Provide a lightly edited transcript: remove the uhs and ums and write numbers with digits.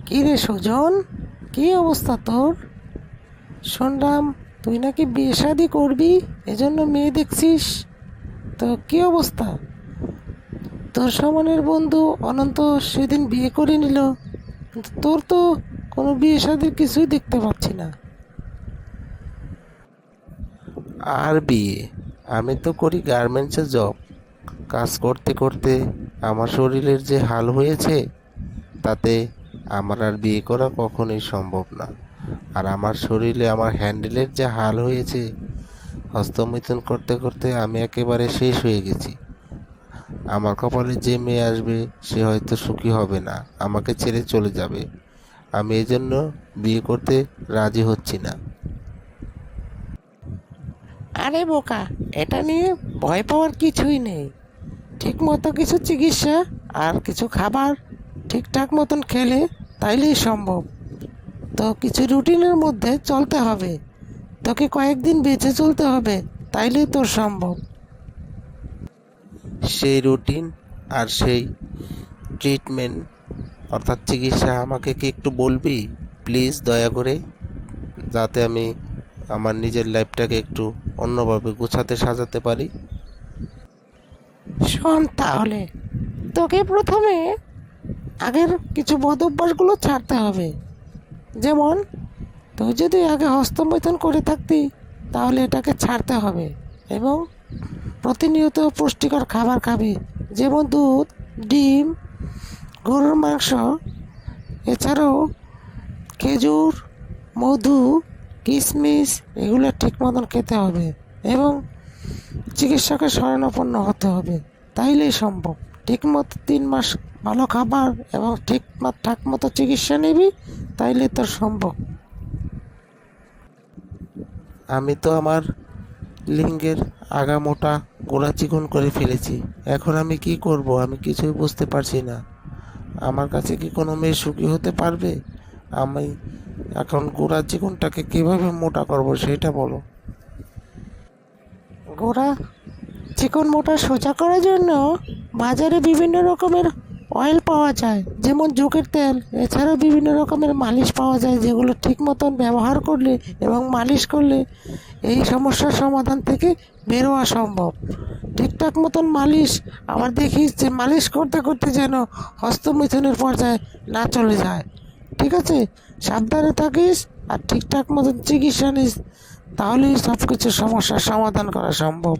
কি রে সুজন, কি অবস্থা তোর? শুনলাম তুই নাকি বিয়ে শাদি করবি, এজন্য মেয়ে দেখছিস। তো কি অবস্থা? তোর সমানের বন্ধু অনন্ত সেদিন বিয়ে করে নিল, কিন্তু তোর তো কোনো বিয়ে শাদির কিছুই দেখতে পাচ্ছি না। আর বিয়ে? আমি তো করি গার্মেন্টসে জব। কাজ করতে করতে আমার শরীরের যে হাল হয়েছে, তাতে আমার আর বিয়ে করা কখনোই সম্ভব না। আর আমার শরীরে আমার হ্যান্ডেলের যে হাল হয়েছে, হস্তমৈথুন করতে করতে আমি একেবারে শেষ হয়ে গেছি। আমার কপালে যে মেয়ে আসবে সে হয়তো সুখী হবে না, আমাকে ছেড়ে চলে যাবে। আমি এই জন্য বিয়ে করতে রাজি হচ্ছি না। আরে বোকা, এটা নিয়ে ভয় পাওয়ার কিছুই নেই। ঠিক মতো কিছু চিকিৎসা আর কিছু খাবার ঠিকঠাক মতন খেলে তাইলেই সম্ভব। তো কিছু রুটিনের মধ্যে চলতে হবে, তোকে কয়েকদিন বেঁচে চলতে হবে, তাইলেই তোর সম্ভব। সেই রুটিন আর সেই ট্রিটমেন্ট অর্থাৎ চিকিৎসা আমাকে কি একটু বলবি প্লিজ, দয়া করে, যাতে আমি আমার নিজের লাইফটাকে একটু অন্যভাবে গোছাতে সাজাতে পারি। শোন তাহলে, তোকে প্রথমে আগের কিছু বদ অভ্যাসগুলো ছাড়তে হবে। যেমন, তুই যদি আগে হস্তমৈথুন করে থাকতি, তাহলে এটাকে ছাড়তে হবে। এবং প্রতিনিয়ত পুষ্টিকর খাবার খাবি, যেমন দুধ, ডিম, গরুর মাংস, এছাড়াও খেজুর, মধু, কিশমিশ, এগুলো ঠিক মতন খেতে হবে। এবং চিকিৎসকের শরণাপন্ন হতে হবে, তাইলেই সম্ভব। ঠিকমতো 3 মাস ভালো খাবার এবং ঠাক মতো চিকিৎসা নিবি, তাইলে তোর সম্ভব। আমি তো আমার লিঙ্গের আগামোটা গোড়া চিকন করে ফেলেছি। এখন আমি কি করব? আমি কিছুই বুঝতে পারছি না। আমার কাছে কি কোনো মেয়ে সুখী হতে পারবে? আমি এখন গোড়া চিকনটাকে কিভাবে মোটা করব সেটা বলো। গোড়া চিকন মোটা সোজা করার জন্য বাজারে বিভিন্ন রকমের অয়েল পাওয়া যায়, যেমন জোকের তেল। এছাড়াও বিভিন্ন রকমের মালিশ পাওয়া যায়, যেগুলো ঠিক মতন ব্যবহার করলে এবং মালিশ করলে এই সমস্যার সমাধান থেকে বেরোয়া সম্ভব। ঠিকঠাক মতন মালিশ, আবার দেখিস যে মালিশ করতে করতে যেন হস্তমৈথুনের পর্যায়ে না চলে যায়। ঠিক আছে, সাবধানে থাকিস আর ঠিকঠাক মতন চিকিৎসা নিস, তাহলেই সব কিছু সমস্যার সমাধান করা সম্ভব।